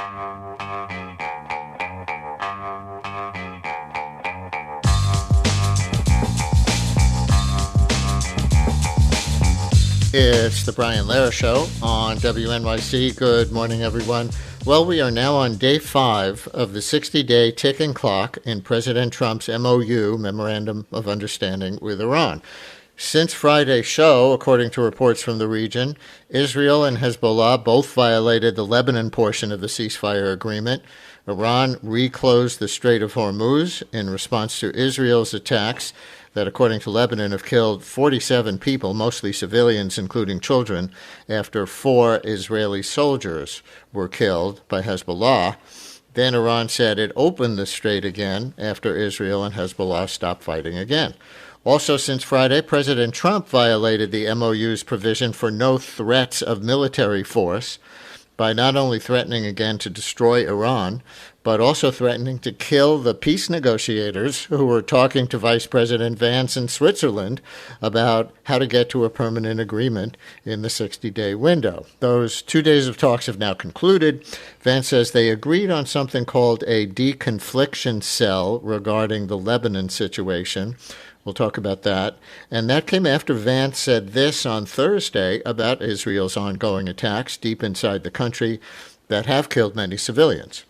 It's the Brian Lehrer Show on WNYC. Good morning, everyone. Well, we are now on day 5 of the 60-day ticking clock in President Trump's MOU, Memorandum of Understanding with Iran. Since Friday's show, according to reports from the region, Israel and Hezbollah both violated the Lebanon portion of the ceasefire agreement. Iran reclosed the Strait of Hormuz in response to Israel's attacks that, according to Lebanon, have killed 47 people, mostly civilians, including children, after 4 Israeli soldiers were killed by Hezbollah. Then Iran said it opened the strait again after Israel and Hezbollah stopped fighting again. Also, since Friday, President Trump violated the MOU's provision for no threats of military force by not only threatening again to destroy Iran, but also threatening to kill the peace negotiators who were talking to Vice President Vance in Switzerland about how to get to a permanent agreement in the 60-day window. Those 2 days of talks have now concluded. Vance says they agreed on something called a deconfliction cell regarding the Lebanon situation. We'll talk about that. And that came after Vance said this on Thursday about Israel's ongoing attacks deep inside the country that have killed many civilians.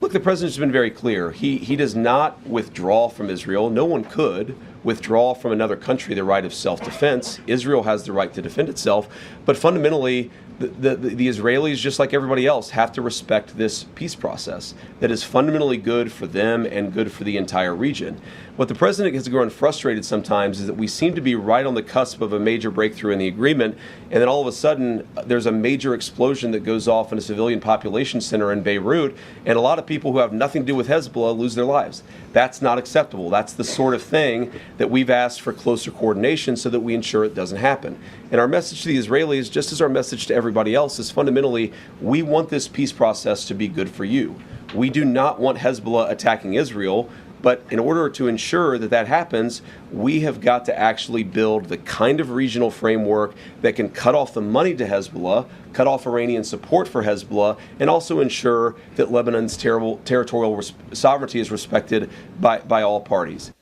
Look, the president's been very clear. He does not withdraw from Israel. No one could withdraw from another country the right of self-defense. Israel has the right to defend itself. But fundamentally, the Israelis, just like everybody else, have to respect this peace process that is fundamentally good for them and good for the entire region. What the president has grown frustrated sometimes is that we seem to be right on the cusp of a major breakthrough in the agreement, and then all of a sudden there's a major explosion that goes off in a civilian population center in Beirut, and a lot of people who have nothing to do with Hezbollah lose their lives. That's not acceptable. That's the sort of thing that we've asked for closer coordination so that we ensure it doesn't happen. And our message to the Israelis, just as our message to everybody else, is fundamentally, we want this peace process to be good for you. We do not want Hezbollah attacking Israel, but in order to ensure that that happens, we have got to actually build the kind of regional framework that can cut off the money to Hezbollah, cut off Iranian support for Hezbollah, and also ensure that Lebanon's territorial sovereignty is respected by all parties.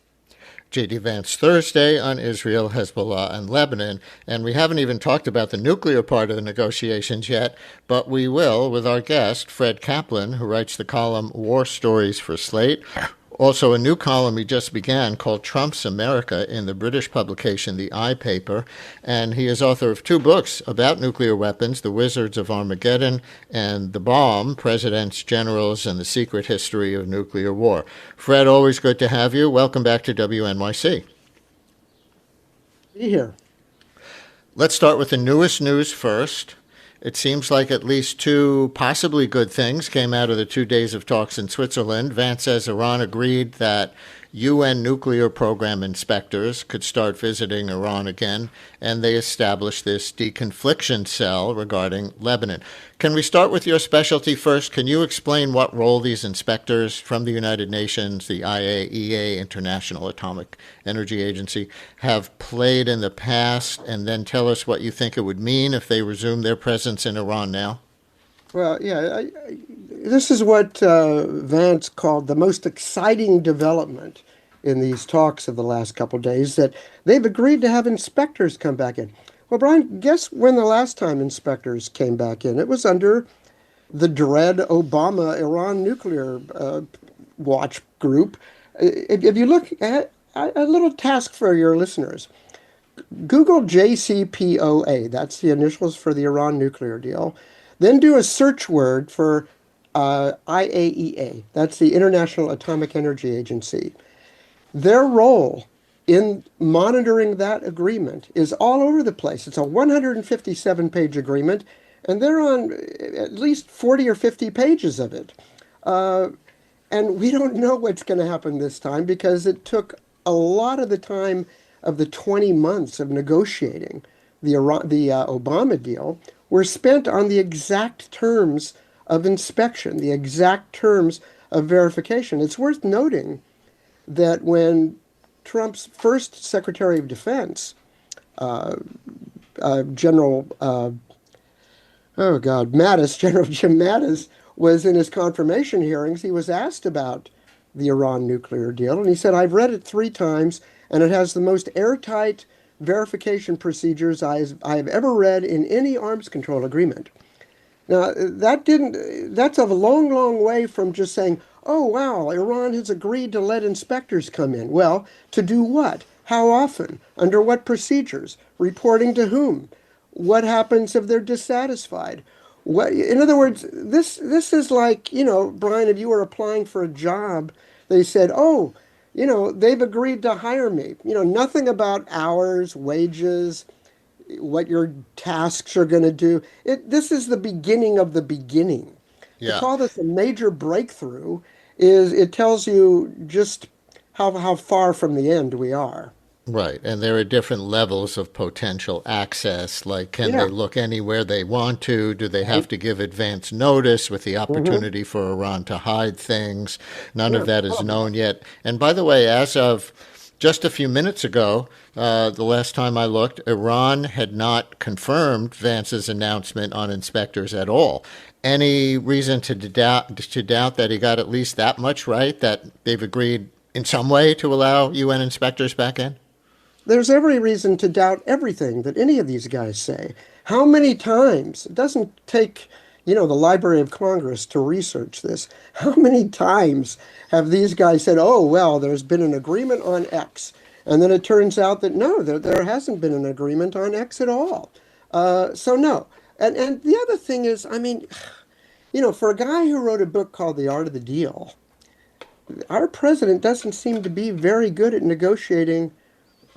J.D. Vance Thursday on Israel, Hezbollah, and Lebanon. And we haven't even talked about the nuclear part of the negotiations yet, but we will with our guest, Fred Kaplan, who writes the column War Stories for Slate. Also, a new column he just began called Trump's America in the British publication The Eye Paper, and he is author of 2 books about nuclear weapons, The Wizards of Armageddon and The Bomb, Presidents, Generals, and the Secret History of Nuclear War. Fred, always good to have you. Welcome back to WNYC. Be here. Let's start with the newest news first. It seems like at least 2 possibly good things came out of the 2 days of talks in Switzerland. Vance says Iran agreed that UN nuclear program inspectors could start visiting Iran again, and they established this deconfliction cell regarding Lebanon. Can we start with your specialty first? Can you explain what role these inspectors from the United Nations, the IAEA, International Atomic Energy Agency, have played in the past, and then tell us what you think it would mean if they resume their presence in Iran now? Well, yeah, this is what Vance called the most exciting development in these talks of the last couple of days, that they've agreed to have inspectors come back in. Well, Brian, guess when the last time inspectors came back in? It was under the dread Obama Iran nuclear watch group. If you look at a little task for your listeners, Google JCPOA, that's the initials for the Iran nuclear deal. Then do a search word for IAEA, that's the International Atomic Energy Agency. Their role in monitoring that agreement is all over the place. It's a 157-page agreement, and they're on at least 40 or 50 pages of it. And we don't know what's going to happen this time because it took a lot of the time of the 20 months of negotiating the Obama deal were spent on the exact terms of inspection, the exact terms of verification. It's worth noting that when Trump's first Secretary of Defense, General Mattis, General Jim Mattis, was in his confirmation hearings. He was asked about the Iran nuclear deal, and he said, "I've read it 3 times, and it has the most airtight verification procedures I've ever read in any arms control agreement." Now, that's a long, long way from just saying, "Oh, wow, Iran has agreed to let inspectors come in." Well, to do what? How often? Under what procedures? Reporting to whom? What happens if they're dissatisfied? What, in other words, this is like, Brian, if you were applying for a job, they said, "Oh, they've agreed to hire me." Nothing about hours, wages, what your tasks are going to do. This is the beginning of the beginning. To Yeah. call this a major breakthrough is it tells you just how far from the end we are. Right. And there are different levels of potential access. Like, can they Yeah. look anywhere they want to? Do they have Right. to give advance notice with the Hmm. opportunity for Iran to hide things? None of Yeah. that is known yet. And by the way, as of just a few minutes ago, the last time I looked, Iran had not confirmed Vance's announcement on inspectors at all. Any reason to doubt that he got at least that much right, that they've agreed in some way to allow UN inspectors back in? There's every reason to doubt everything that any of these guys say. How many times? It doesn't take, the Library of Congress to research this. How many times have these guys said, "Oh, well, there's been an agreement on X," and then it turns out that no, there hasn't been an agreement on X at all. So no. And the other thing is, I mean, for a guy who wrote a book called The Art of the Deal, our president doesn't seem to be very good at negotiating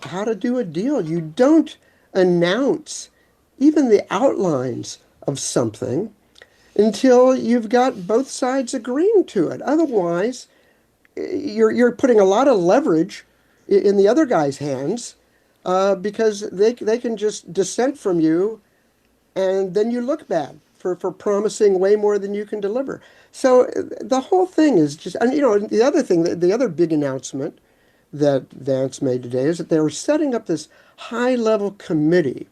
how to do a deal. You don't announce even the outlines of something until you've got both sides agreeing to it. Otherwise, you're putting a lot of leverage in the other guy's hands because they can just dissent from you, and then you look bad for promising way more than you can deliver. So the whole thing is just, and the other thing, the other big announcement that Vance made today is that they were setting up this high-level committee,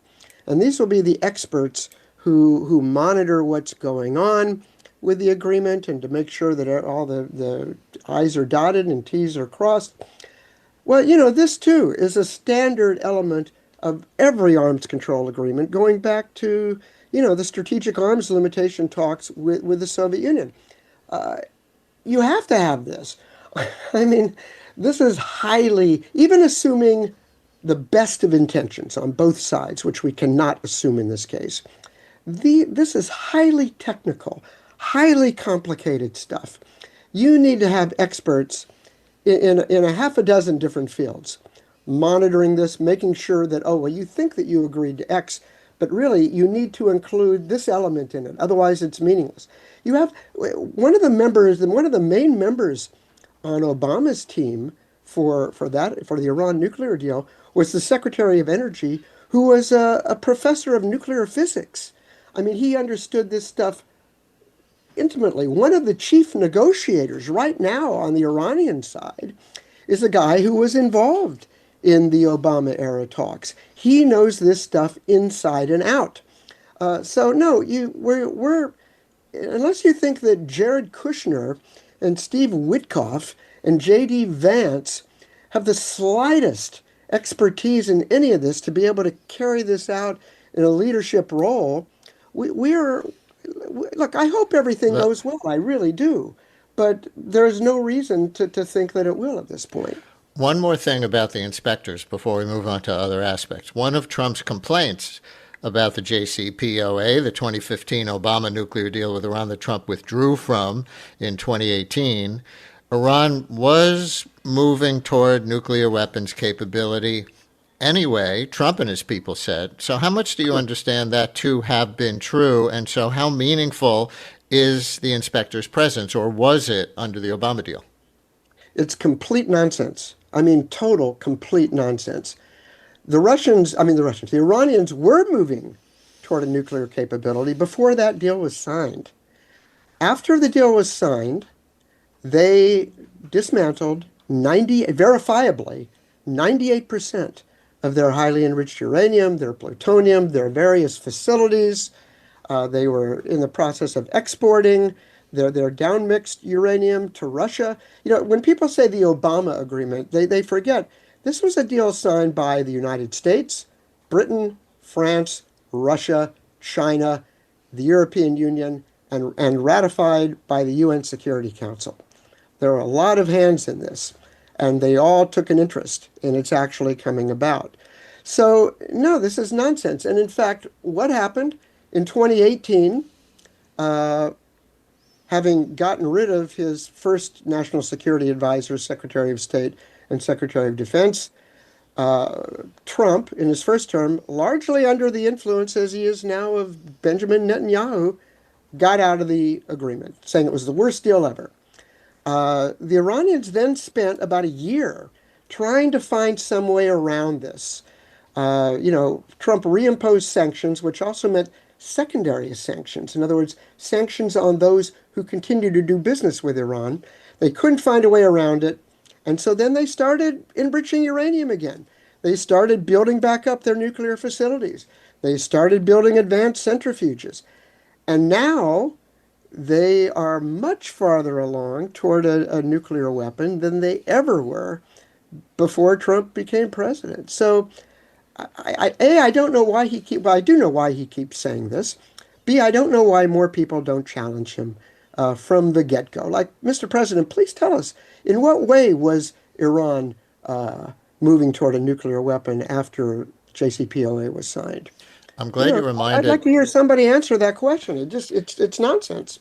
and these will be the experts who monitor what's going on with the agreement and to make sure that all the I's are dotted and T's are crossed. Well, this too is a standard element of every arms control agreement going back to, the strategic arms limitation talks with the Soviet Union. You have to have this. I mean, this is highly, even assuming the best of intentions on both sides, which we cannot assume in this case, this is highly technical, highly complicated stuff. You need to have experts in a half a dozen different fields monitoring this, making sure that, oh, well, you think that you agreed to X, but really you need to include this element in it. Otherwise, it's meaningless. You have one of the main members on Obama's team for the Iran nuclear deal was the Secretary of Energy, who was a professor of nuclear physics. I mean, he understood this stuff intimately. One of the chief negotiators right now on the Iranian side is a guy who was involved in the Obama era talks. He knows this stuff inside and out. So no, we're unless you think that Jared Kushner and Steve Witkoff and J.D. Vance have the slightest expertise in any of this to be able to carry this out in a leadership role, look, I hope everything But goes well. I really do. But there's no reason to think that it will at this point. one more thing about the inspectors before we move on to other aspects. One of Trump's complaints about the JCPOA, the 2015 Obama nuclear deal with Iran that Trump withdrew from in 2018, Iran was moving toward nuclear weapons capability anyway, Trump and his people said. So how much do you understand that to have been true? And so how meaningful is the inspector's presence, or was it under the Obama deal? It's complete nonsense. I mean, total, complete nonsense. The Iranians were moving toward a nuclear capability before that deal was signed. After the deal was signed, they dismantled verifiably 98% of their highly enriched uranium, their plutonium, their various facilities. They were in the process of exporting They're down-mixed uranium to Russia. When people say the Obama agreement, they forget this was a deal signed by the United States, Britain, France, Russia, China, the European Union, and ratified by the UN Security Council. There are a lot of hands in this, and they all took an interest in its actually coming about. So, no, this is nonsense. And in fact, what happened in 2018, having gotten rid of his first national security advisor, Secretary of State, and Secretary of Defense, Trump, in his first term, largely under the influence, as he is now, of Benjamin Netanyahu, got out of the agreement, saying it was the worst deal ever. The Iranians then spent about a year trying to find some way around this. Trump reimposed sanctions, which also meant secondary sanctions. In other words, sanctions on those who continue to do business with Iran. They couldn't find a way around it. And so then they started enriching uranium again. They started building back up their nuclear facilities. They started building advanced centrifuges. And now they are much farther along toward a nuclear weapon than they ever were before Trump became president. So, I don't know why I do know why he keeps saying this. B, I don't know why more people don't challenge him from the get-go. Like, Mr. President, please tell us, in what way was Iran moving toward a nuclear weapon after JCPOA was signed? I'm glad you reminded. I'd like to hear somebody answer that question. It's nonsense.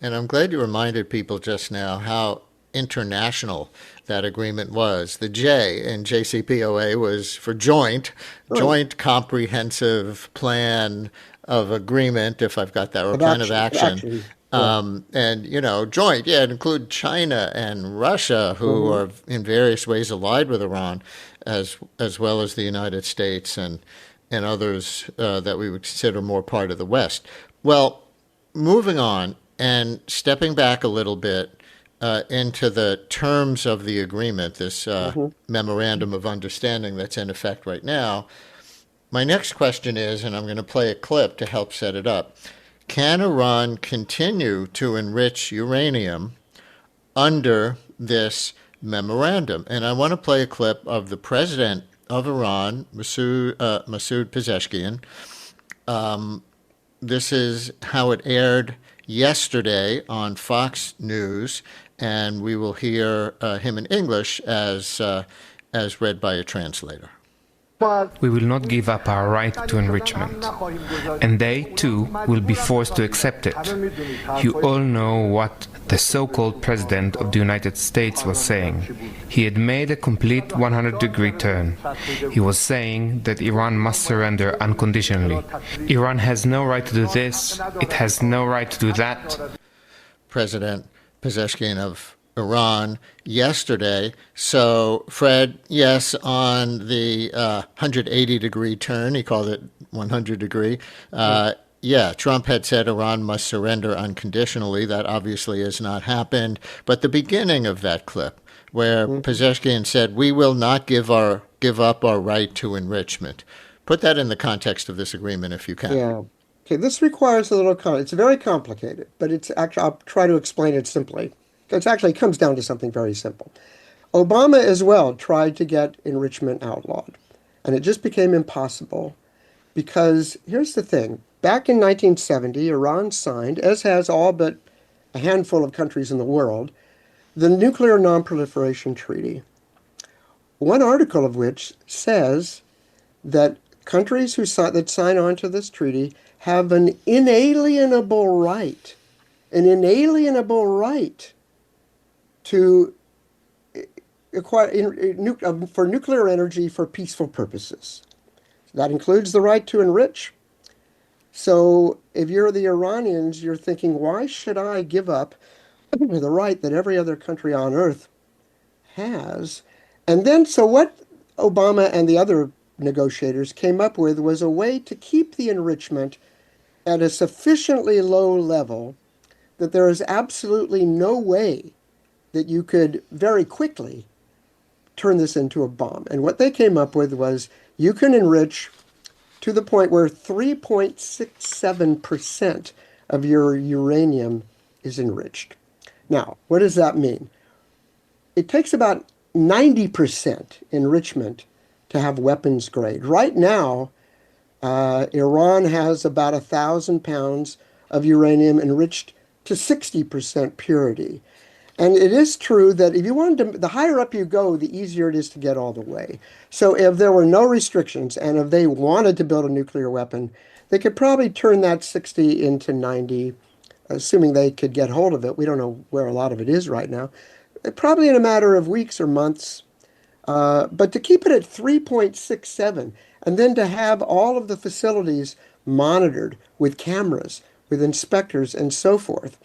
And I'm glad you reminded people just now how international that agreement was. The J in JCPOA was for joint comprehensive plan of agreement, if I've got that, or plan of action. And, joint, it include China and Russia, who are in various ways allied with Iran, as well as the United States and others that we would consider more part of the West. Well, moving on and stepping back a little bit into the terms of the agreement, this memorandum of understanding that's in effect right now, my next question is, and I'm going to play a clip to help set it up, can Iran continue to enrich uranium under this memorandum? And I want to play a clip of the president of Iran, Masoud Pezeshkian. This is how it aired yesterday on Fox News, and we will hear him in English as read by a translator. We will not give up our right to enrichment, and they, too, will be forced to accept it. You all know what the so-called President of the United States was saying. He had made a complete 100-degree turn. He was saying that Iran must surrender unconditionally. Iran has no right to do this, it has no right to do that. President Pezeshkian of Iran yesterday. So, Fred, yes, on the 180-degree turn, he called it 100-degree. Trump had said Iran must surrender unconditionally. That obviously has not happened. But the beginning of that clip, where Pezeshkian said, "We will not give up our right to enrichment." Put that in the context of this agreement, if you can. Yeah. Okay, this requires a little it's very complicated, but it's actually, I'll try to explain it simply. It actually comes down to something very simple. Obama as well tried to get enrichment outlawed, and it just became impossible because here's the thing. Back in 1970, Iran signed, as has all but a handful of countries in the world, the Nuclear Non-Proliferation Treaty, one article of which says that countries that sign on to this treaty have an inalienable right to acquire for nuclear energy for peaceful purposes. That includes the right to enrich. So if you're the Iranians, you're thinking, why should I give up the right that every other country on earth has? And then, so what Obama and the other negotiators came up with was a way to keep the enrichment at a sufficiently low level that there is absolutely no way that you could very quickly turn this into a bomb. And what they came up with was you can enrich to the point where 3.67% of your uranium is enriched. Now, what does that mean? It takes about 90% enrichment to have weapons grade. Right now, Iran has about 1,000 pounds of uranium enriched to 60% purity. And it is true that if you wanted to, the higher up you go, the easier it is to get all the way. So if there were no restrictions and if they wanted to build a nuclear weapon, they could probably turn that 60 into 90, assuming they could get hold of it. We don't know where a lot of it is right now. Probably in a matter of weeks or months. But to keep it at 3.67 and then to have all of the facilities monitored with cameras, with inspectors and so forth,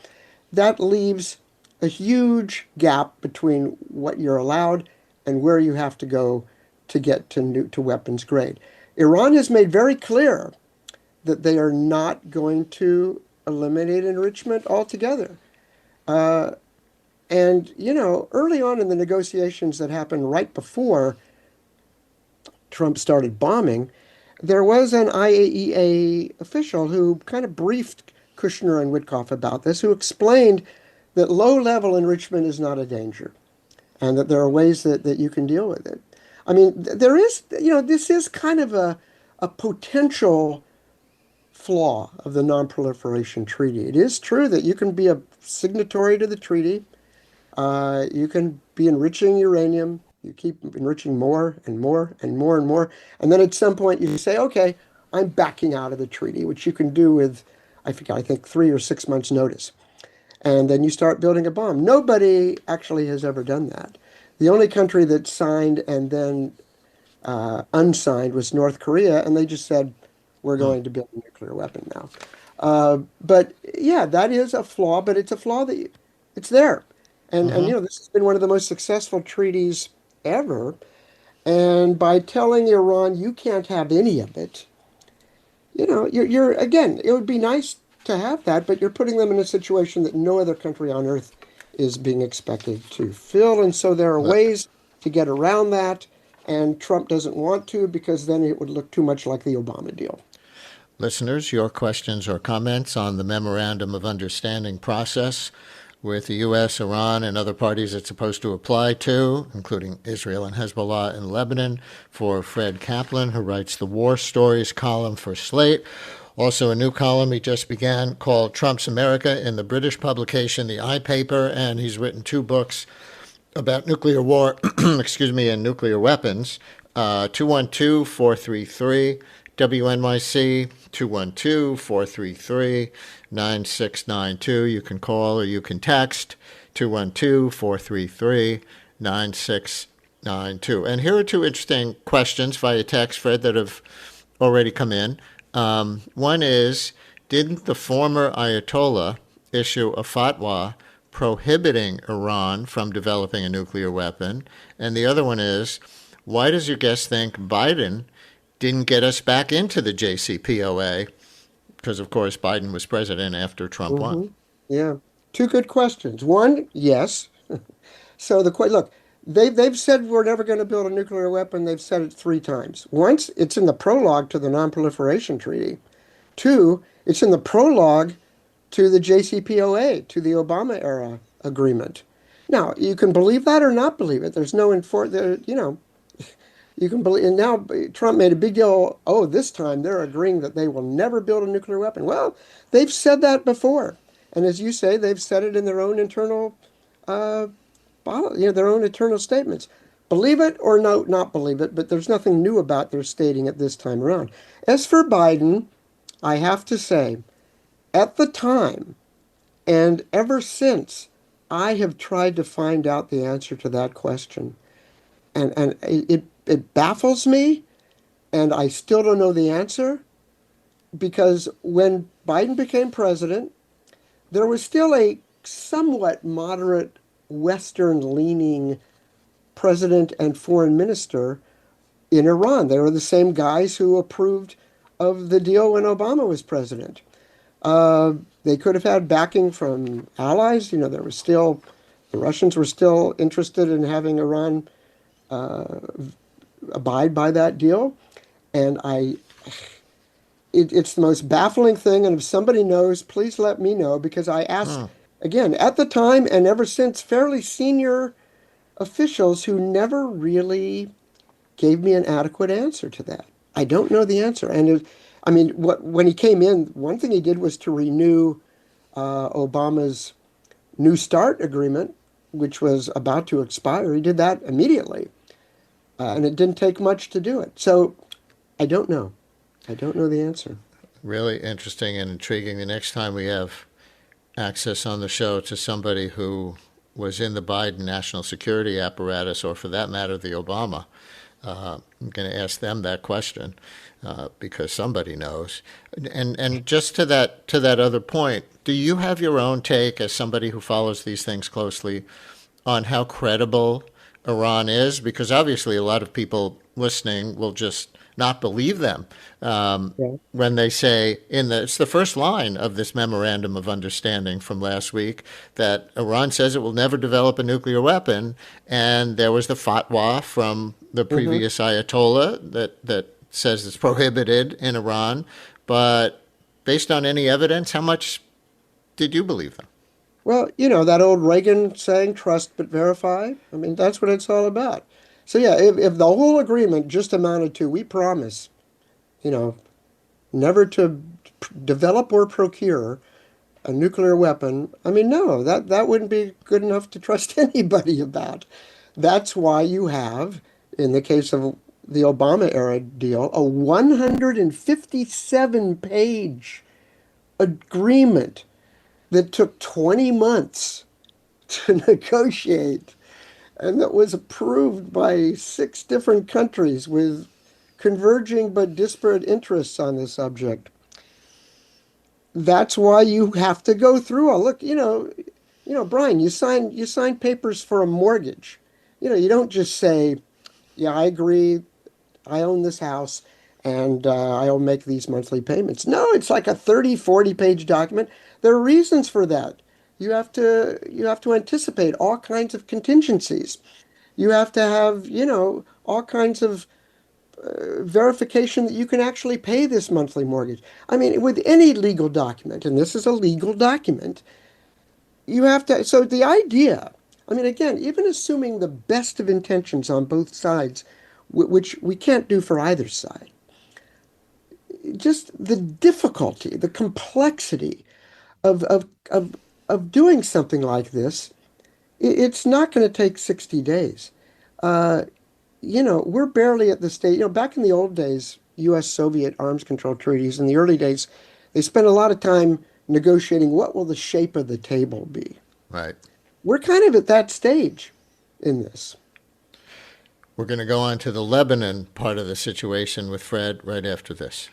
that leaves a huge gap between what you're allowed and where you have to go to get to weapons grade. Iran has made very clear that they are not going to eliminate enrichment altogether. And, you know, early on in the negotiations that happened right before Trump started bombing, there was an IAEA official who kind of briefed Kushner and Witkoff about this, who explained that low-level enrichment is not a danger and that there are ways that you can deal with it. I mean, there is, you know, this is kind of a potential flaw of the Non-Proliferation Treaty. It is true that you can be a signatory to the treaty. You can be enriching uranium. You keep enriching more and more and more and more. And then at some point you say, okay, I'm backing out of the treaty, which you can do with, I think 3 or 6 months notice. And then you start building a bomb. Nobody actually has ever done that. The only country that signed and then unsigned was North Korea, and they just said, we're going to build a nuclear weapon now. But yeah, that is a flaw, but it's a flaw that it's there. And you know, this has been one of the most successful treaties ever. And by telling Iran you can't have any of it, you know, you're again, it would be nice to have that, but you're putting them in a situation that no other country on earth is being expected to fill. And so there are ways to get around that. And Trump doesn't want to, because then it would look too much like the Obama deal. Listeners, your questions or comments on the Memorandum of Understanding process with the U.S., Iran, and other parties it's supposed to apply to, including Israel and Hezbollah and Lebanon, for Fred Kaplan, who writes the War Stories column for Slate. Also a new column he just began called Trump's America in the British publication, The Eye Paper, and he's written 2 books about nuclear war, and nuclear weapons. 212-433 WNYC, 212-433-9692. You can call or you can text 212-433-9692. And here are 2 interesting questions via text, Fred, that have already come in. One is, didn't the former Ayatollah issue a fatwa prohibiting Iran from developing a nuclear weapon? And the other one is, why does your guest think Biden didn't get us back into the JCPOA? Because, of course, Biden was president after Trump won. Yeah. 2 good questions. One, yes. So look, they've said we're never going to build a nuclear weapon. They've said it 3 times. Once, it's in the prologue to the Non-Proliferation Treaty. 2, it's in the prologue to the JCPOA, to the Obama-era agreement. Now, you can believe that or not believe it. There's no you can believe. And now Trump made a big deal. Oh, this time they're agreeing that they will never build a nuclear weapon. Well, they've said that before, and as you say, they've said it in their own internal, their own internal statements. Believe it or not believe it, but there's nothing new about their stating it this time around. As for Biden, I have to say, at the time, and ever since, I have tried to find out the answer to that question. And it baffles me, and I still don't know the answer, because when Biden became president, there was still a somewhat moderate Western-leaning president and foreign minister in Iran. They were the same guys who approved of the deal when Obama was president. They could have had backing from allies. You know, the Russians were still interested in having Iran abide by that deal. And it's the most baffling thing. And if somebody knows, please let me know, because I asked again, at the time and ever since, fairly senior officials who never really gave me an adequate answer to that. I don't know the answer. And I mean, when he came in, one thing he did was to renew Obama's New START agreement, which was about to expire. He did that immediately. And it didn't take much to do it. So I don't know. I don't know the answer. Really interesting and intriguing. The next time we have access on the show to somebody who was in the Biden national security apparatus, or for that matter, the Obama, I'm going to ask them that question because somebody knows. And just to that other point, do you have your own take as somebody who follows these things closely on how credible Iran is? Because obviously a lot of people listening will just not believe them when they say it's the first line of this memorandum of understanding from last week that Iran says it will never develop a nuclear weapon, and there was the fatwa from the previous Ayatollah that says it's prohibited in Iran. But based on any evidence, how much did you believe them? Well, that old Reagan saying, trust but verify. I mean, that's what it's all about. So yeah, if the whole agreement just amounted to, we promise, never to develop or procure a nuclear weapon, I mean, no, that wouldn't be good enough to trust anybody about. That's why you have, in the case of the Obama era deal, a 157-page agreement that took 20 months to negotiate, and that was approved by 6 different countries with converging but disparate interests on the subject. That's why you have to go through look, Brian, you sign papers for a mortgage. You don't just say, yeah, I agree, I own this house, and I'll make these monthly payments. No, it's like a 30, 40-page document. There are reasons for that. You have to anticipate all kinds of contingencies. You have to have, all kinds of verification that you can actually pay this monthly mortgage. I mean, with any legal document, and this is a legal document, you have to. So the idea, I mean, again, even assuming the best of intentions on both sides, which we can't do for either side, just the difficulty, the complexity of doing something like this, it's not going to take 60 days. We're barely at the stage, back in the old days, U.S.-Soviet arms control treaties, in the early days, they spent a lot of time negotiating what will the shape of the table be. Right. We're kind of at that stage in this. We're going to go on to the Lebanon part of the situation with Fred right after this.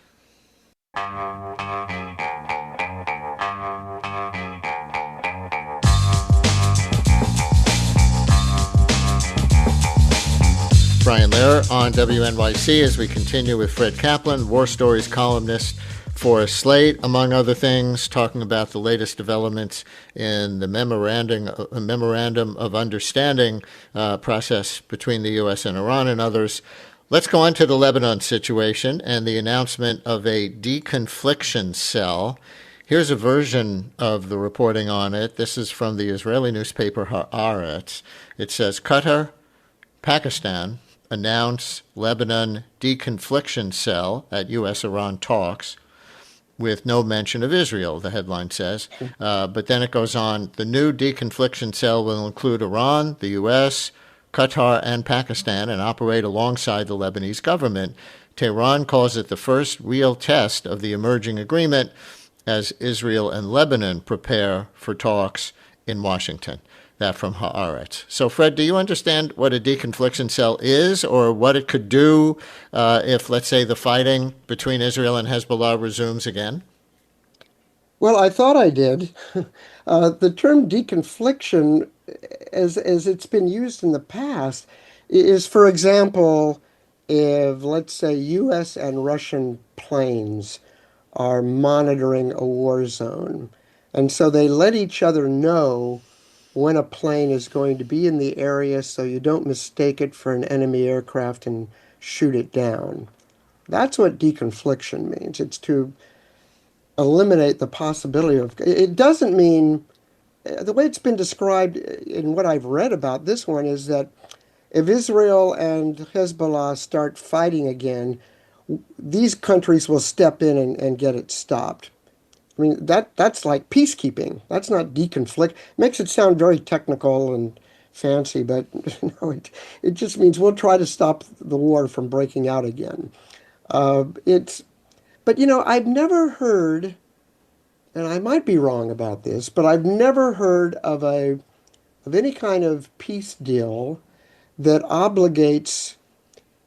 Brian Lehrer on WNYC as we continue with Fred Kaplan, War Stories columnist for Slate, among other things, talking about the latest developments in the memorandum of understanding process between the U.S. and Iran and others. Let's go on to the Lebanon situation and the announcement of a deconfliction cell. Here's a version of the reporting on it. This is from the Israeli newspaper Haaretz. It says, Qatar, Pakistan announce Lebanon deconfliction cell at U.S.-Iran talks with no mention of Israel, the headline says. But then it goes on, the new deconfliction cell will include Iran, the U.S., Qatar, and Pakistan, and operate alongside the Lebanese government. Tehran calls it the first real test of the emerging agreement as Israel and Lebanon prepare for talks in Washington. That from Haaretz. So, Fred, do you understand what a deconfliction cell is, or what it could do if, let's say, the fighting between Israel and Hezbollah resumes again? Well, I thought I did. The term deconfliction, as it's been used in the past, is, for example, if, let's say, U.S. and Russian planes are monitoring a war zone, and so they let each other know when a plane is going to be in the area so you don't mistake it for an enemy aircraft and shoot it down. That's what deconfliction means. It's to eliminate the possibility of... It doesn't mean the way it's been described in what I've read about this one is that if Israel and Hezbollah start fighting again, these countries will step in and get it stopped. I mean, that's like peacekeeping. That's not deconflict. Makes it sound very technical and fancy, but no, it just means we'll try to stop the war from breaking out again. But I've never heard, and I might be wrong about this, but I've never heard of any kind of peace deal that obligates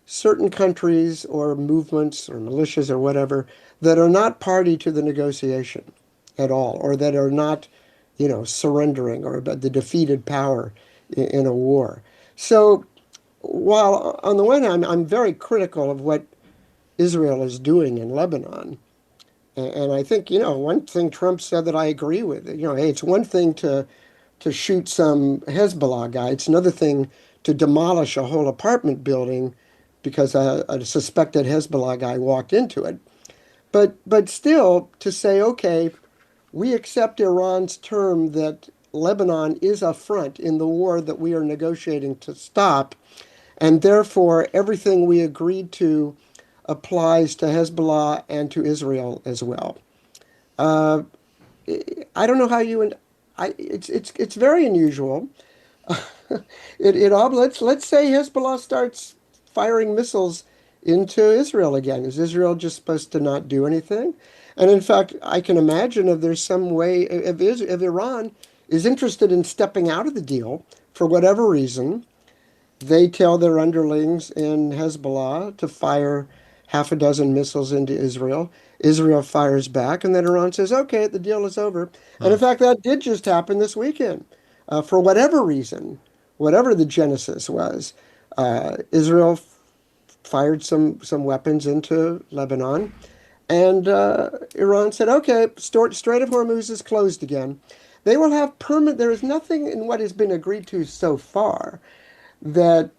certain countries or movements or militias or whatever that are not party to the negotiation at all, or that are not, surrendering or the defeated power in a war. So while on the one hand, I'm very critical of what Israel is doing in Lebanon, and I think, one thing Trump said that I agree with, hey, it's one thing to shoot some Hezbollah guy. It's another thing to demolish a whole apartment building because a suspected Hezbollah guy walked into it. But still, to say, okay, we accept Iran's term that Lebanon is a front in the war that we are negotiating to stop, and therefore everything we agreed to applies to Hezbollah and to Israel as well. I don't know how you and it's very unusual. Let's say Hezbollah starts firing missiles into Israel again. Is Israel just supposed to not do anything? And in fact, I can imagine if there's some way, if Iran is interested in stepping out of the deal for whatever reason, they tell their underlings in Hezbollah to fire half a dozen missiles into Israel. Israel fires back, and then Iran says, okay, the deal is over. And in fact, that did just happen this weekend. For whatever reason, whatever the genesis was, Israel fired some weapons into Lebanon, and Iran said, okay, Strait of Hormuz is closed again. They will have there is nothing in what has been agreed to so far that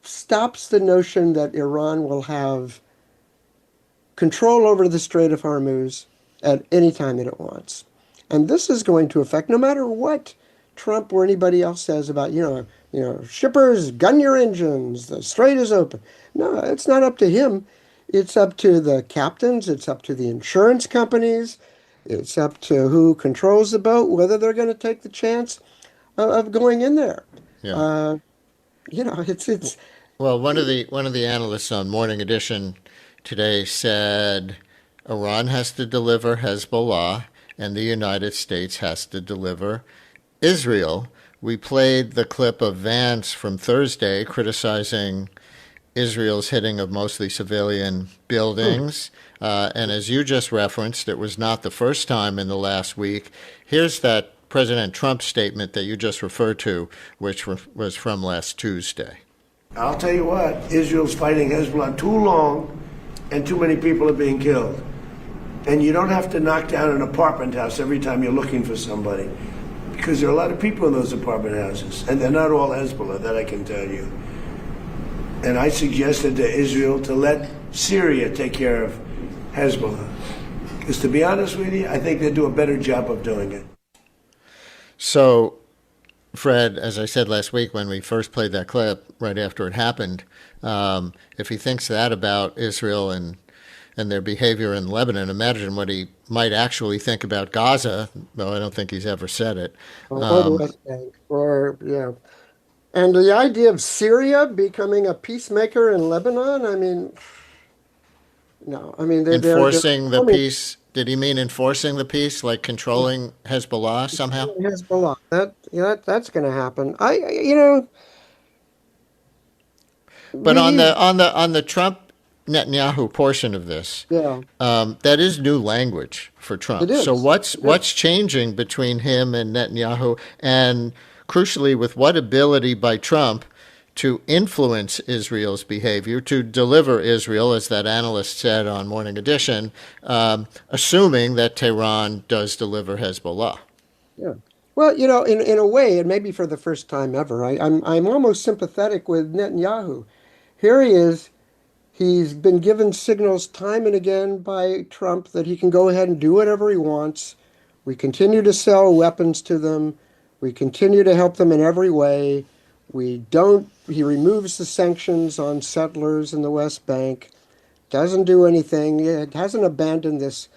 stops the notion that Iran will have control over the Strait of Hormuz at any time that it wants. And this is going to affect, no matter what Trump or anybody else says about, shippers, gun your engines, the strait is open. No, it's not up to him. It's up to the captains. It's up to the insurance companies. It's up to who controls the boat, whether they're going to take the chance of going in there. Yeah. It's. Well, one of the analysts on Morning Edition today said Iran has to deliver Hezbollah and the United States has to deliver Israel. We played the clip of Vance from Thursday criticizing Israel's hitting of mostly civilian buildings. And as you just referenced, it was not the first time in the last week. Here's that President Trump statement that you just referred to, which was from last Tuesday. I'll tell you what, Israel's fighting Hezbollah too long and too many people are being killed. And you don't have to knock down an apartment house every time you're looking for somebody, because there are a lot of people in those apartment houses, and they're not all Hezbollah, that I can tell you. And I suggested to Israel to let Syria take care of Hezbollah. Because to be honest with you, I think they'd do a better job of doing it. So, Fred, as I said last week when we first played that clip, right after it happened, if he thinks that about Israel and their behavior in Lebanon, imagine what he might actually think about Gaza, though I don't think he's ever said it. Or the West Bank. And the idea of Syria becoming a peacemaker in Lebanon, I mean, no. I mean, enforcing the peace. Did he mean enforcing the peace, like controlling Hezbollah somehow? Hezbollah. That's going to happen. But on the Trump Netanyahu portion of this, that is new language for Trump. It is. So what's changing between him and Netanyahu, and crucially, with what ability by Trump to influence Israel's behavior, to deliver Israel, as that analyst said on Morning Edition, assuming that Tehran does deliver Hezbollah? Yeah. Well, in a way, and maybe for the first time ever, I'm almost sympathetic with Netanyahu. Here he is. He's been given signals time and again by Trump that he can go ahead and do whatever he wants We continue to sell weapons to them. We continue to help them in every way. He removes the sanctions on settlers in the West Bank, doesn't do anything. It hasn't abandoned this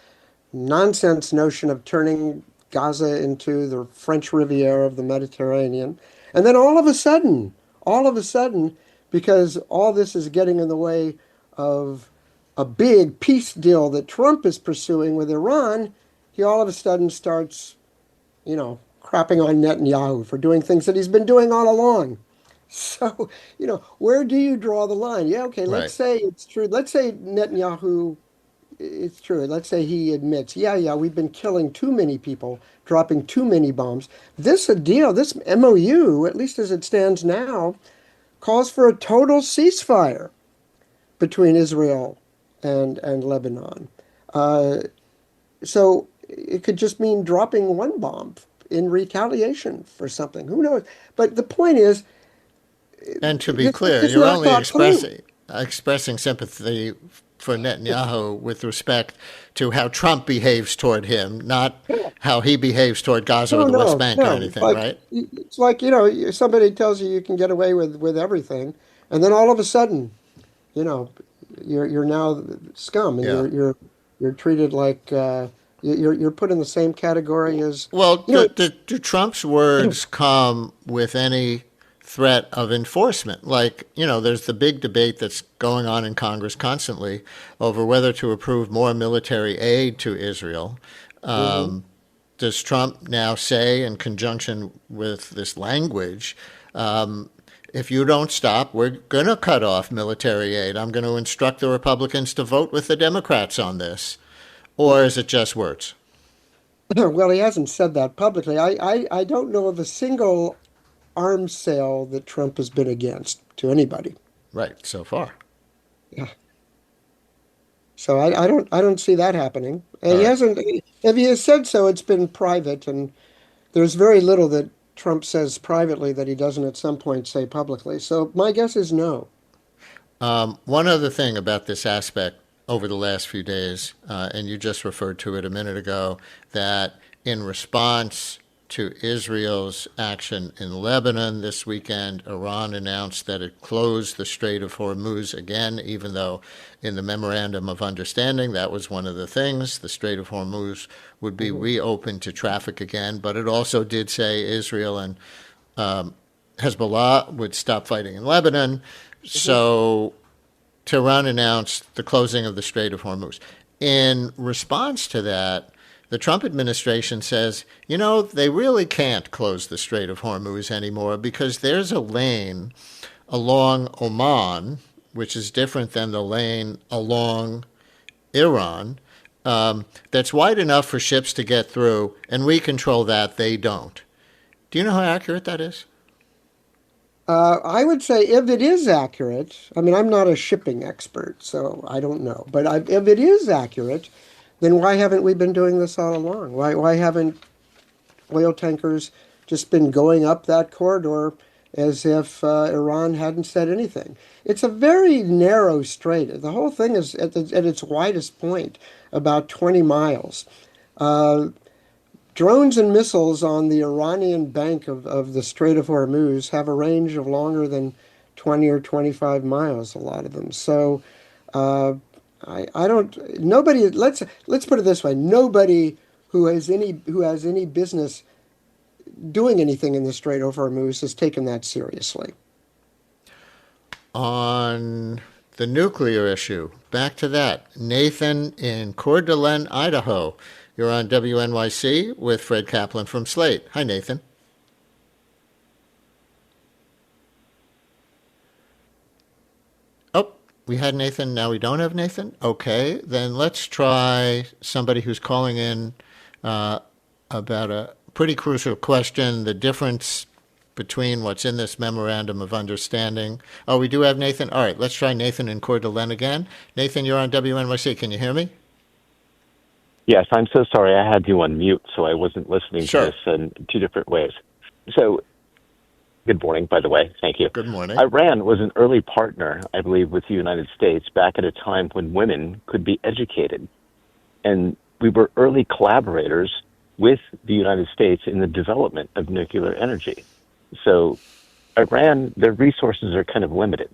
nonsense notion of turning Gaza into the French Riviera of the Mediterranean. And then all of a sudden, because all this is getting in the way of a big peace deal that Trump is pursuing with Iran, he all of a sudden starts, crapping on Netanyahu for doing things that he's been doing all along. So, where do you draw the line? Yeah, okay, let's say it's true. Let's say Netanyahu, it's true. Let's say he admits, we've been killing too many people, dropping too many bombs. This MOU, at least as it stands now, calls for a total ceasefire between Israel and Lebanon. So it could just mean dropping one bomb in retaliation for something. Who knows? But the point is, and to be clear, you're only expressing sympathy for Netanyahu with respect to how Trump behaves toward him, not how he behaves toward Gaza or the West Bank or anything, right? It's like, somebody tells you can get away with everything, and then all of a sudden, you're now scum, and you're treated like you're put in the same category as. Well, do Trump's words come with any threat of enforcement? Like, there's the big debate that's going on in Congress constantly over whether to approve more military aid to Israel. Does Trump now say, in conjunction with this language, if you don't stop, we're going to cut off military aid. I'm going to instruct the Republicans to vote with the Democrats on this? Or is it just words? Well, he hasn't said that publicly. I don't know of a single arms sale that Trump has been against to anybody. Right, so far. Yeah. So I don't see that happening. And he hasn't. If he has said so, it's been private, and there's very little that Trump says privately that he doesn't at some point say publicly. So my guess is no. One other thing about this aspect over the last few days, and you just referred to it a minute ago, that in response to Israel's action in Lebanon this weekend, Iran announced that it closed the Strait of Hormuz again, even though in the memorandum of understanding, that was one of the things. The Strait of Hormuz would be reopened to traffic again, but it also did say Israel and Hezbollah would stop fighting in Lebanon. So Tehran announced the closing of the Strait of Hormuz. In response to that, the Trump administration says, they really can't close the Strait of Hormuz anymore because there's a lane along Oman, which is different than the lane along Iran, that's wide enough for ships to get through, and we control that, they don't. Do you know how accurate that is? I would say if it is accurate, I'm not a shipping expert, so I don't know. But if it is accurate, then why haven't we been doing this all along? Why haven't oil tankers just been going up that corridor as if Iran hadn't said anything? It's a very narrow strait. The whole thing is at its widest point, about 20 miles. Drones and missiles on the Iranian bank of the Strait of Hormuz have a range of longer than 20 or 25 miles, a lot of them. So let's put it this way, nobody who has any business doing anything in the Strait of Hormuz has taken that seriously. On the nuclear issue, back to that. Nathan in Coeur d'Alene, Idaho. You're on WNYC with Fred Kaplan from Slate. Hi, Nathan. Oh, we had Nathan. Now we don't have Nathan? Okay, then let's try somebody who's calling in about a pretty crucial question, the difference between what's in this memorandum of understanding. Oh, we do have Nathan? All right, let's try Nathan in Coeur d'Alene again. Nathan, you're on WNYC. Can you hear me? Yes, I'm so sorry. I had you on mute, so I wasn't listening to this in two different ways. So, good morning, by the way. Thank you. Good morning. Iran was an early partner, I believe, with the United States back at a time when women could be educated. And we were early collaborators with the United States in the development of nuclear energy. So Iran, their resources are kind of limited,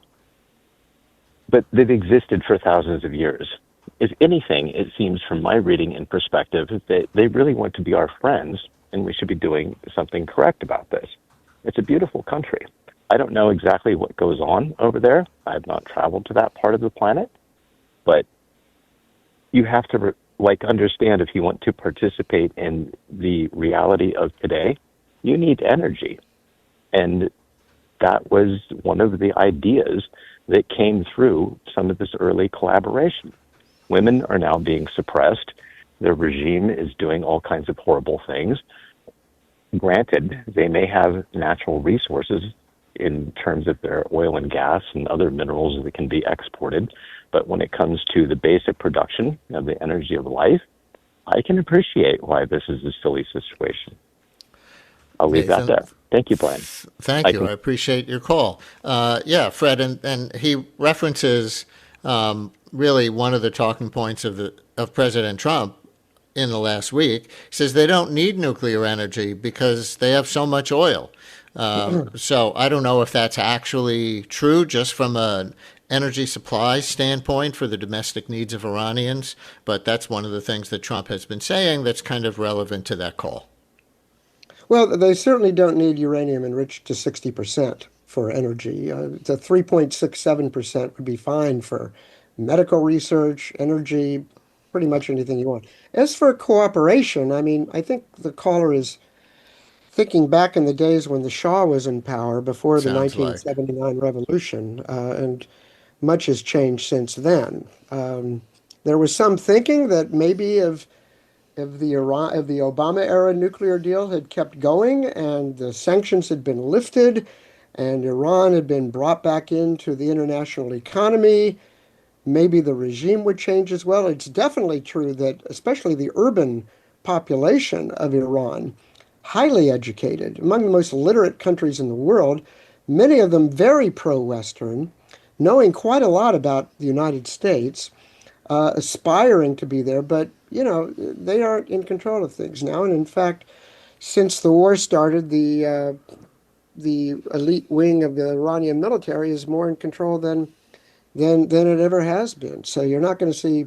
but they've existed for thousands of years. If anything, it seems from my reading and perspective that they really want to be our friends, and we should be doing something correct about this. It's a beautiful country. I don't know exactly what goes on over there. I have not traveled to that part of the planet, but you have to understand, if you want to participate in the reality of today, you need energy. And that was one of the ideas that came through some of this early collaboration. Women are now being suppressed. The regime is doing all kinds of horrible things. Granted, they may have natural resources in terms of their oil and gas and other minerals that can be exported, but when it comes to the basic production of the energy of life, I can appreciate why this is a silly situation. I'll leave that there. Thank you, Brian. Thank you. I appreciate your call. Yeah, Fred, and he references really one of the talking points of President Trump in the last week. He says they don't need nuclear energy because they have so much oil. So I don't know if that's actually true just from an energy supply standpoint for the domestic needs of Iranians, but that's one of the things that Trump has been saying that's kind of relevant to that call. Well, they certainly don't need uranium enriched to 60% for energy. The 3.67% would be fine for medical research, energy, pretty much anything you want. As for cooperation, I mean, I think the caller is thinking back in the days when the Shah was in power before the 1979 revolution, and much has changed since then. There was some thinking that maybe if the Obama era nuclear deal had kept going and the sanctions had been lifted and Iran had been brought back into the international economy, maybe the regime would change as well. It's definitely true that especially the urban population of Iran, highly educated, among the most literate countries in the world, many of them very pro-Western, knowing quite a lot about the United States, aspiring to be there, but, you know, they aren't in control of things now. And in fact, since the war started, the elite wing of the Iranian military is more in control than it ever has been. So you're not going to see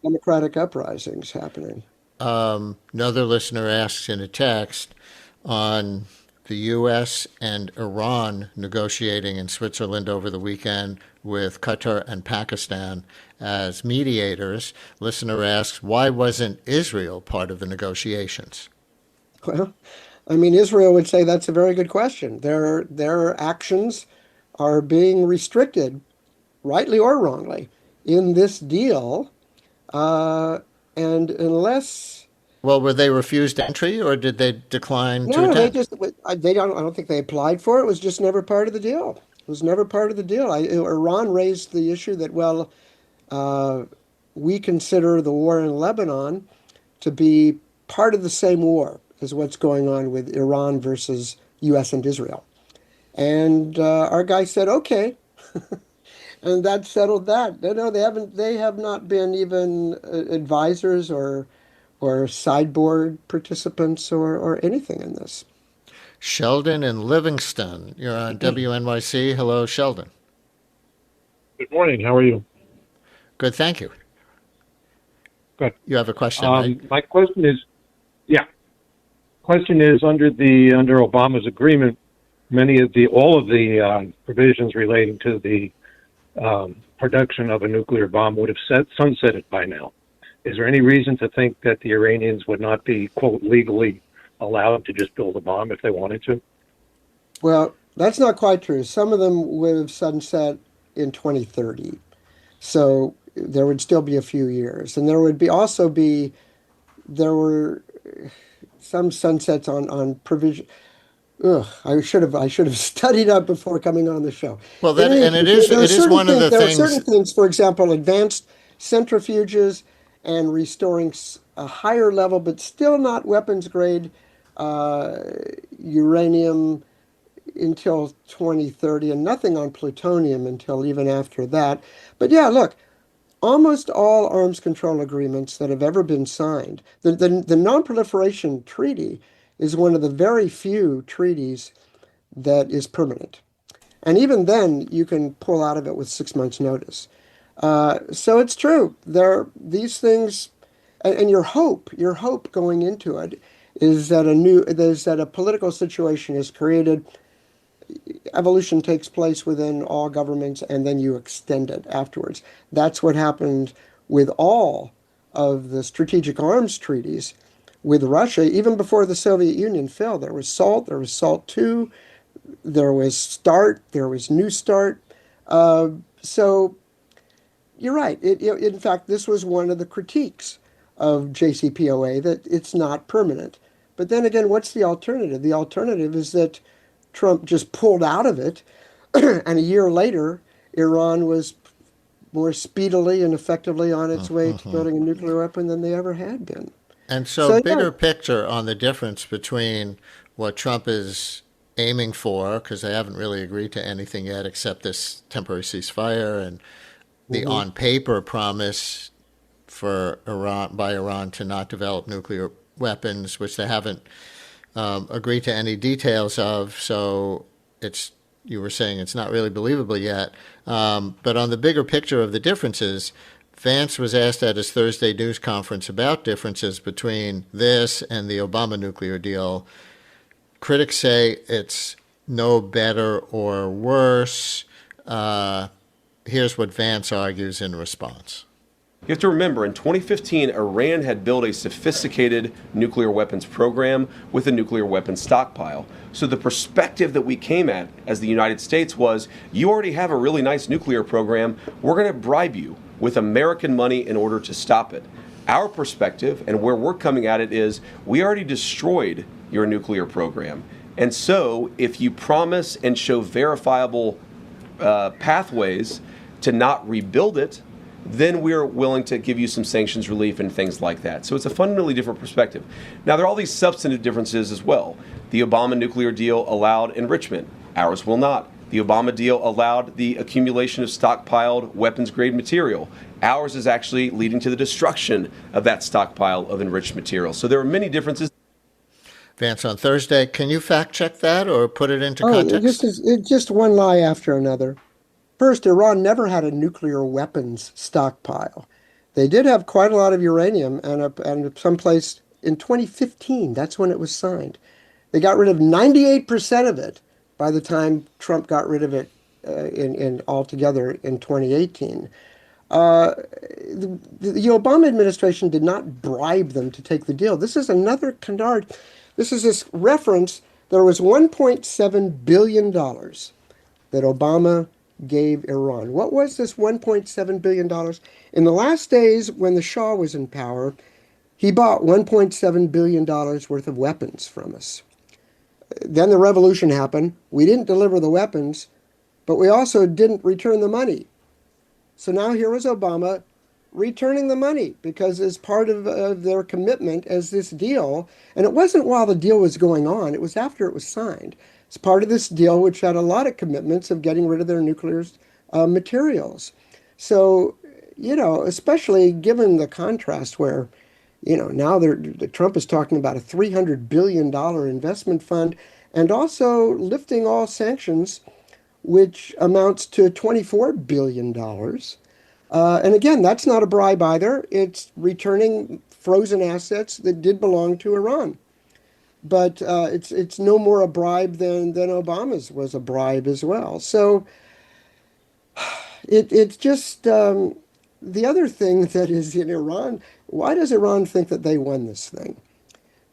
democratic uprisings happening. Another listener asks in a text on the U.S. and Iran negotiating in Switzerland over the weekend with Qatar and Pakistan as mediators. Listener asks, why wasn't Israel part of the negotiations? Well, I mean, Israel would say that's a very good question. Their actions are being restricted, rightly or wrongly, in this deal. And unless... Well, were they refused entry, or did they decline to attend? I don't think they applied for it. It was just never part of the deal. It was never part of the deal. Iran raised the issue that, well, we consider the war in Lebanon to be part of the same war as what's going on with Iran versus U.S. and Israel. And our guy said, okay. And that settled that. No, they have not been even advisors or sideboard participants or anything in this. Sheldon in Livingston, you're on WNYC. Hello, Sheldon. Good morning. How are you? Good, thank you. Good. You have a question, right? My question is, under Obama's agreement, all of the provisions relating to the production of a nuclear bomb would have sunsetted by now. Is there any reason to think that the Iranians would not be, quote, legally allowed to just build a bomb if they wanted to? Well, that's not quite true. Some of them would have sunset in 2030. So there would still be a few years. And there would there were some sunsets on provision. I should have studied up before coming on the show. Well, it is one of the things. There are certain things, for example, advanced centrifuges and restoring a higher level, but still not weapons grade uranium until 2030, and nothing on plutonium until even after that. But yeah, look, almost all arms control agreements that have ever been signed, the Non-Proliferation Treaty is one of the very few treaties that is permanent. And even then, you can pull out of it with 6 months' notice. So it's true. These things, and your hope going into it is that a political situation is created. Evolution takes place within all governments, and then you extend it afterwards. That's what happened with all of the strategic arms treaties with Russia, even before the Soviet Union fell. There was SALT, there was SALT II, there was START, there was New START. So you're right. In fact, this was one of the critiques of JCPOA, that it's not permanent. But then again, what's the alternative? The alternative is that Trump just pulled out of it, and a year later, Iran was more speedily and effectively on its way to building a nuclear weapon than they ever had been. And so bigger picture on the difference between what Trump is aiming for, because they haven't really agreed to anything yet except this temporary ceasefire and the on-paper promise for Iran to not develop nuclear weapons, which they haven't agreed to any details of. So you were saying it's not really believable yet. But on the bigger picture of the differences, Vance was asked at his Thursday news conference about differences between this and the Obama nuclear deal. Critics say it's no better or worse. Here's what Vance argues in response. You have to remember, in 2015, Iran had built a sophisticated nuclear weapons program with a nuclear weapons stockpile. So the perspective that we came at as the United States was, you already have a really nice nuclear program. We're going to bribe you with American money in order to stop it. Our perspective and where we're coming at it is, we already destroyed your nuclear program. And so if you promise and show verifiable pathways to not rebuild it, then we're willing to give you some sanctions relief and things like that. So it's a fundamentally different perspective. Now, there are all these substantive differences as well. The Obama nuclear deal allowed enrichment. Ours will not. The Obama deal allowed the accumulation of stockpiled weapons-grade material. Ours is actually leading to the destruction of that stockpile of enriched material. So there are many differences. Vance, on Thursday, can you fact-check that or put it into context? It's just one lie after another. First, Iran never had a nuclear weapons stockpile. They did have quite a lot of uranium, and someplace in 2015, that's when it was signed. They got rid of 98% of it by the time Trump got rid of it in altogether in 2018. The Obama administration did not bribe them to take the deal. This is another canard. This is this reference. There was $1.7 billion that Obama gave Iran. What was this $1.7 billion? In the last days when the Shah was in power, he bought $1.7 billion worth of weapons from us. Then the revolution happened. We didn't deliver the weapons, but we also didn't return the money. So now here was Obama returning the money because as part of their commitment as this deal, and it wasn't while the deal was going on, it was after it was signed. It's part of this deal which had a lot of commitments of getting rid of their nuclear materials. So, especially given the contrast where, now Trump is talking about a $300 billion investment fund and also lifting all sanctions, which amounts to $24 billion. And again, that's not a bribe either. It's returning frozen assets that did belong to Iran. But it's no more a bribe than Obama's was a bribe as well. So it's just the other thing that is in Iran. Why does Iran think that they won this thing?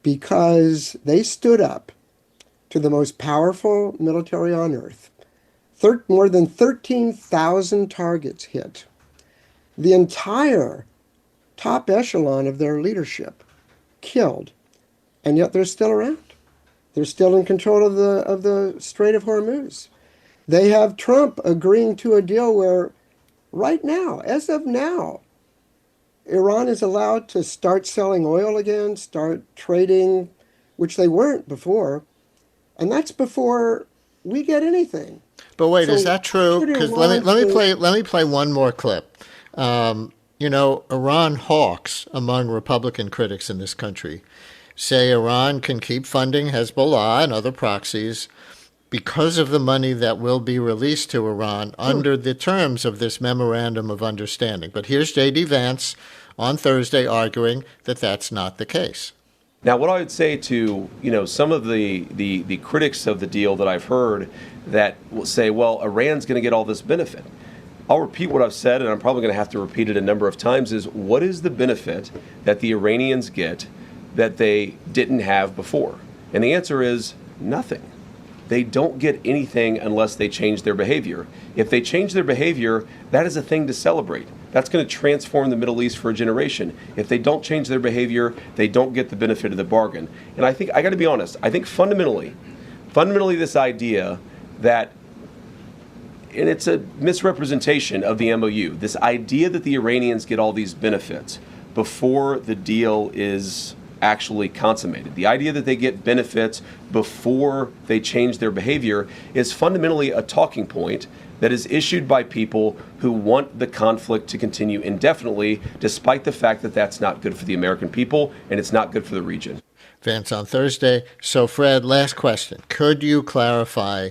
Because they stood up to the most powerful military on earth. More than 13,000 targets hit. The entire top echelon of their leadership killed. And yet they're still around. They're still in control of the Strait of Hormuz. They have Trump agreeing to a deal where right now, as of now, Iran is allowed to start selling oil again, start trading, which they weren't before. And that's before we get anything. But wait, is that true? Because let me play one more clip. Iran hawks among Republican critics in this country say Iran can keep funding Hezbollah and other proxies because of the money that will be released to Iran under the terms of this memorandum of understanding. But here's J.D. Vance on Thursday arguing that that's not the case. Now, what I would say to some of the critics of the deal that I've heard that will say, well, Iran's going to get all this benefit. I'll repeat what I've said, and I'm probably going to have to repeat it a number of times, is what is the benefit that the Iranians get that they didn't have before? And the answer is nothing. They don't get anything unless they change their behavior. If they change their behavior, that is a thing to celebrate. That's going to transform the Middle East for a generation. If they don't change their behavior, they don't get the benefit of the bargain. And I think, I got to be honest, I think fundamentally this idea that, and it's a misrepresentation of the MOU, this idea that the Iranians get all these benefits before the deal is actually consummated. The idea that they get benefits before they change their behavior is fundamentally a talking point that is issued by people who want the conflict to continue indefinitely, despite the fact that that's not good for the American people and it's not good for the region. Vance on Thursday. So, Fred, last question. Could you clarify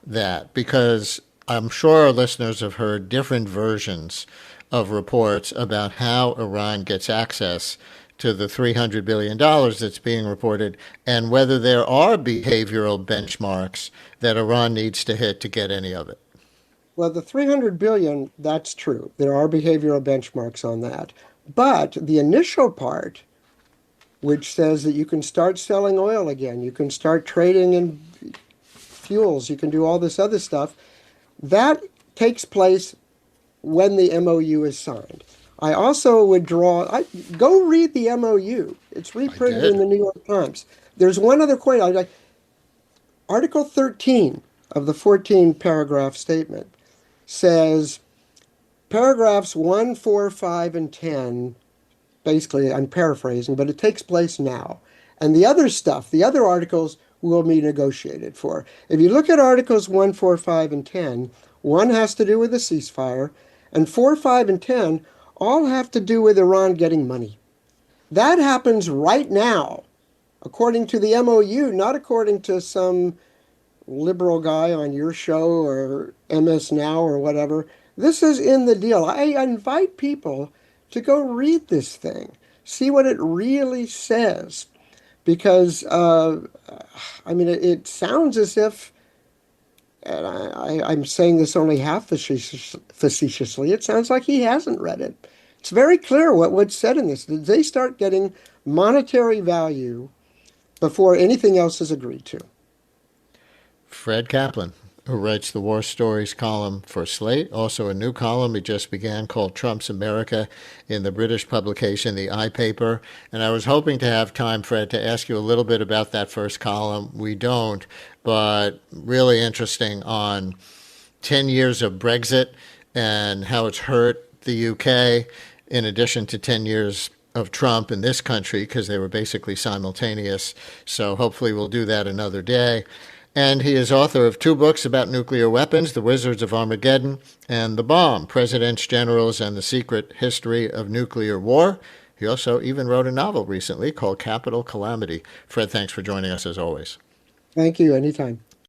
that? Because I'm sure our listeners have heard different versions of reports about how Iran gets access to the $300 billion that's being reported, and whether there are behavioral benchmarks that Iran needs to hit to get any of it. Well, the $300 billion, that's true. There are behavioral benchmarks on that. But the initial part, which says that you can start selling oil again, you can start trading in fuels, you can do all this other stuff, that takes place when the MOU is signed. I also would go read the MOU. It's reprinted in the New York Times. There's one other point. Article 13 of the 14-paragraph statement says paragraphs 1, 4, 5, and 10, basically, I'm paraphrasing, but it takes place now. And the other stuff, the other articles, will be negotiated for. If you look at articles 1, 4, 5, and 10, one has to do with the ceasefire, and 4, 5, and 10 all have to do with Iran getting money. That happens right now, according to the MOU, not according to some liberal guy on your show or MS Now or whatever. This is in the deal. I invite people to go read this thing, see what it really says, because, it sounds as if, and I'm saying this only half facetiously, it sounds like he hasn't read it. It's very clear what's said in this. They start getting monetary value before anything else is agreed to. Fred Kaplan, who writes the War Stories column for Slate, also a new column he just began called Trump's America in the British publication, The iPaper. And I was hoping to have time, Fred, to ask you a little bit about that first column. We don't, but really interesting on 10 years of Brexit and how it's hurt the UK, in addition to 10 years of Trump in this country, because they were basically simultaneous. So hopefully we'll do that another day. And he is author of 2 books about nuclear weapons, The Wizards of Armageddon and The Bomb, Presidents, Generals, and the Secret History of Nuclear War. He also even wrote a novel recently called Capital Calamity. Fred, thanks for joining us as always. Thank you. Anytime.